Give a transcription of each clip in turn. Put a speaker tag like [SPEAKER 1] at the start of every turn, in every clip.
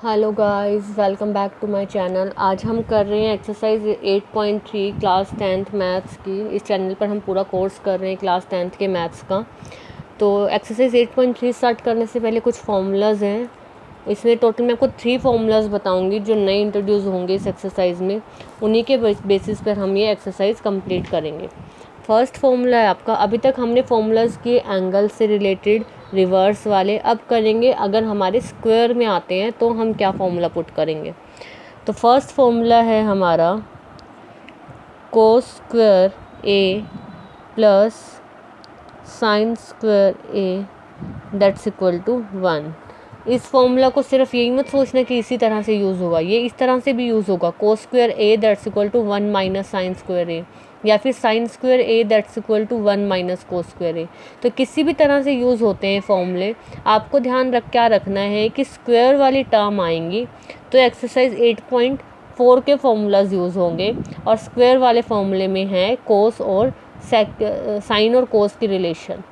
[SPEAKER 1] Hello guys, welcome back to my channel. आज हम कर रहे हैं एक्सरसाइज 8.3 क्लास 10th मैथ्स की। इस चैनल पर हम पूरा कोर्स कर रहे हैं क्लास 10th के मैथ्स का। तो एक्सरसाइज 8.3 स्टार्ट करने से पहले कुछ फार्मूलाज हैं। इसमें टोटल मैं आपको 3 फार्मूलाज बताऊंगी जो नए इंट्रोड्यूस होंगे इस एक्सरसाइज में। उन्हीं के बेसिस पर हम ये एक्सरसाइज कंप्लीट करेंगे। फर्स्ट फार्मूला है आपका, अभी तक हमने फार्मूलाज किए एंगल से रिलेटेड, रिवर्स वाले। अब करेंगे अगर हमारे स्क्वायर में आते हैं तो हम क्या फार्मूला पुट करेंगे। तो फर्स्ट फार्मूला है हमारा cos square A plus sine square A that's equal to 1। इस फॉर्मूला को सिर्फ यही मत सोचना कि इसी तरह से यूज़ होगा, ये इस तरह से भी यूज़ होगा। Cos square A that's equal to 1 minus sine square A, या फिर sine square A that's equal to 1 minus cos square A. तो किसी भी तरह से यूज़ होते हैं फॉर्मूले। आपको ध्यान क्या रखना है कि स्क्वायर वाली टर्म आएंगी तो एक्सरसाइज 8.4 के फॉर्मूलाज यूज़ होंगे, और स्क्वायर वाले फॉर्मूले में है कोस और साइन और कोस की रिलेशन।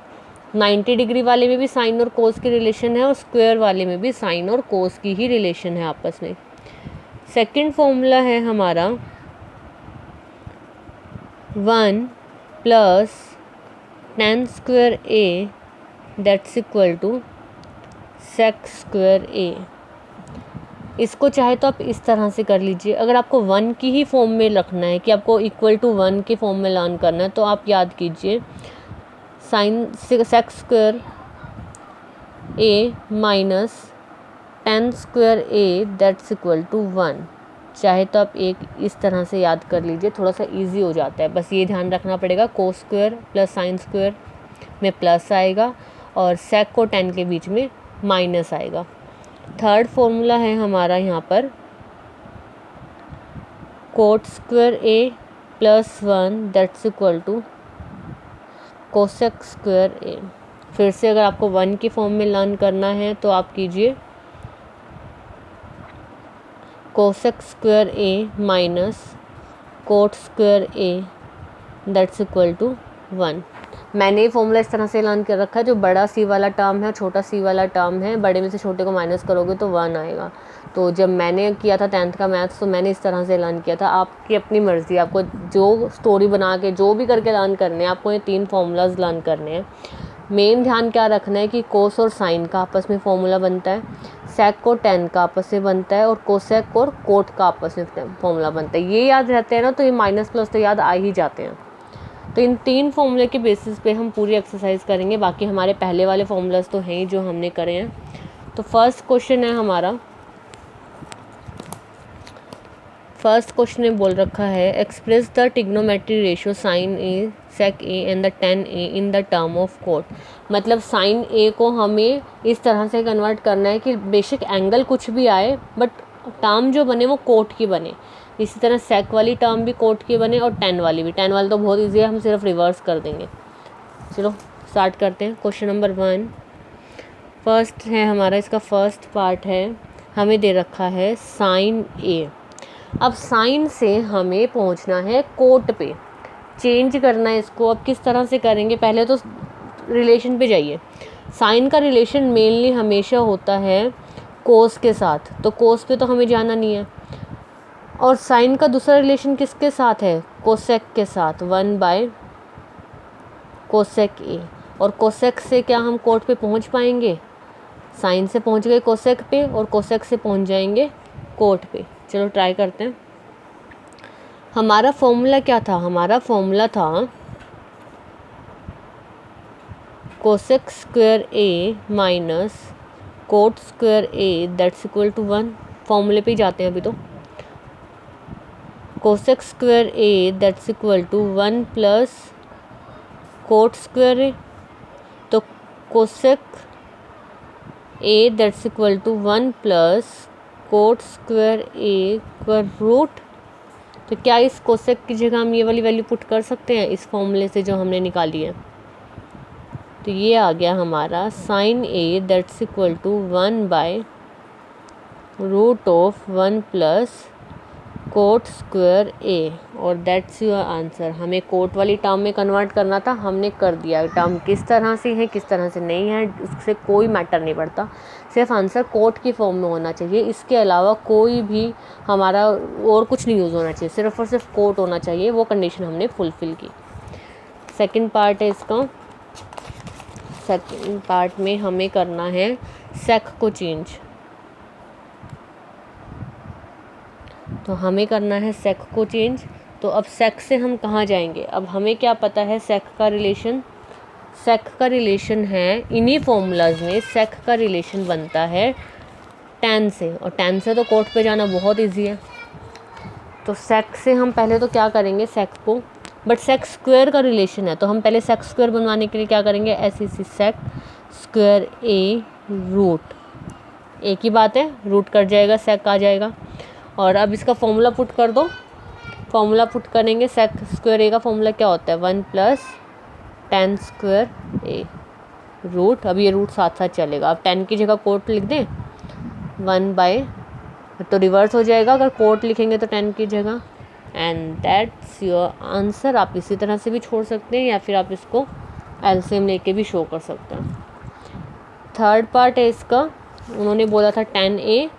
[SPEAKER 1] 90 डिग्री वाले में भी साइन और कोस की रिलेशन है, और स्क्वायर वाले में भी साइन और कोस की ही रिलेशन है आपस में। सेकंड फॉर्मूला है हमारा 1 plus tan square A that's equal to sec square A. इसको चाहे तो आप इस तरह से कर लीजिए। अगर आपको 1 की ही फॉर्म में रखना है कि आपको इक्वल टू 1 के फॉर्म में लर्न करना है, तो आप याद कीजिए sine sec square A minus tan square A that's equal to 1। चाहे तो आप एक इस तरह से याद कर लीजिए, थोड़ा सा इजी हो जाता है। बस ये ध्यान रखना पड़ेगा, cos square plus sine square में प्लस आएगा और सेक को tan के बीच में माइनस आएगा। थर्ड फॉर्मूला है हमारा यहाँ पर cot square A plus 1 that's equal to cosec square A. फिर से अगर आपको 1 की फॉर्म में लर्न करना है तो आप कीजिए cosec square A minus cot square A that's equal to 1। मैंने ये फॉर्मूला इस तरह से लर्न कर रखा है, जो बड़ा सी वाला टर्म है छोटा सी वाला टर्म है, बड़े में से छोटे को माइनस करोगे तो 1 आएगा। तो जब मैंने किया था 10th का मैथ्स तो मैंने इस तरह से लर्न किया था। आपकी अपनी मर्ज़ी, आपको जो स्टोरी बना के जो भी करके लर्न करने हैं, आपको ये 3 फार्मूलाज लर्न करने हैं। मेन ध्यान क्या रखना है कि कोस और साइन का आपस में फॉर्मूला बनता है, सेक और tan का आपस में बनता है, और कोसेक और कोट का आपस में फॉर्मूला बनता है। ये याद रहते हैं ना, तो ये माइनस प्लस तो याद आ ही जाते हैं। तो इन 3 फॉर्मूले के बेसिस पे हम पूरी एक्सरसाइज करेंगे। बाकी हमारे पहले वाले फॉर्मूलाज तो हैं ही जो हमने करे हैं। तो फर्स्ट क्वेश्चन है हमारा, फर्स्ट क्वेश्चन में बोल रखा है express the trigonometry ratio sine A sec A and the tan A in the term of cot. मतलब साइन ए को हमें इस तरह से कन्वर्ट करना है कि बेशक एंगल कुछ भी आए बट टर्म जो बने वो कोट की बने। इसी तरह सेक वाली टर्म भी कोट की बने और tan वाली भी। tan वाली तो बहुत ईजी है, हम सिर्फ रिवर्स कर देंगे। चलो स्टार्ट करते हैं। क्वेश्चन नंबर 1 फर्स्ट है हमारा, इसका फर्स्ट पार्ट है, हमें दे रखा है साइन ए। अब साइन से हमें पहुंचना है कोट पे, चेंज करना है इसको। अब किस तरह से करेंगे, पहले तो रिलेशन पे जाइए। साइन का रिलेशन मेनली हमेशा होता है कोस के साथ, तो कोस पे तो हमें जाना नहीं है। और साइन का दूसरा रिलेशन किसके साथ है, कोसेक के साथ, 1 बाय कोसेक ए। और कोसेक से क्या हम कोट पे पहुंच पाएंगे, साइन से पहुंच गए कोसेक पे और कोसेक से पहुंच जाएंगे कोट पे। चलो ट्राई करते हैं। हमारा फॉर्मूला क्या था, हमारा फॉर्मूला था cosec square A minus cot square A that's equal to 1। फॉर्मूले पे ही जाते हैं अभी। तो cosec square A that's equal to 1 plus cot square A. तो cosec A that's equal to 1 plus cot square A का रूट। तो क्या इस कोसेक की जगह हम ये वाली वैल्यू पुट कर सकते हैं इस फॉर्मूले से जो हमने निकाली है। तो ये आ गया हमारा sine A that's equal to 1 by root of 1 plus cot square A और दैट्स योर आंसर। हमें कोट वाली टर्म में कन्वर्ट करना था, हमने कर दिया। टर्म किस तरह से है किस तरह से नहीं है उससे कोई मैटर नहीं पड़ता, सिर्फ आंसर कोट की फॉर्म में होना चाहिए। इसके अलावा कोई भी हमारा और कुछ नहीं यूज़ होना चाहिए, सिर्फ और सिर्फ कोट होना चाहिए। वो कंडीशन हमने फुलफ़िल की। सेकंड पार्ट है इसका। सेकंड पार्ट में हमें करना है सेक को चेंज। तो हमें करना है सेक को चेंज। तो अब सेक से हम कहाँ जाएंगे? अब हमें क्या पता है सेक का रिलेशन? सेक का रिलेशन है इन्हीं फॉर्मूलाज में सेक का रिलेशन बनता है टैन से, और टैन से तो कोट पे जाना बहुत इजी है। तो सेक से हम पहले तो क्या करेंगे सेक को, बट सेक स्क्वायर का रिलेशन है तो हम पहले सेक स्क्वायर बनवाने के लिए क्या करेंगे, ऐसी सेक स्क्वायर ए रूट, एक ही बात है, रूट कट जाएगा सेक आ जाएगा। और अब इसका फॉर्मूला पुट कर दो। फॉर्मूला पुट करेंगे सेक स्क्वायर ए का फॉर्मूला क्या होता है, 1 प्लस टेन स्क्वायर ए रूट, अब ये रूट साथ साथ चलेगा। अब 10 की जगह कोट लिख दें, 1 बाय, तो रिवर्स हो जाएगा अगर कोट लिखेंगे तो 10 की जगह। And that's your answer. आप इसी तरह से भी छोड़ सकते हैं या फिर आप इसको एलसीएम लेके भी शो कर सकते हैं। थर्ड पार्ट है इसका, उन्होंने बोला था 10a,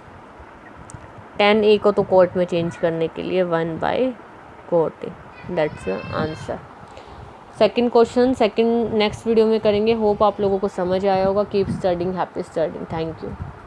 [SPEAKER 1] 10a को तो कोट में चेंज करने के लिए 1 by cot A, that's your answer. Second question next video में करेंगे। होप आप लोगों को समझ आया होगा। Keep studying, happy studying. Thank you.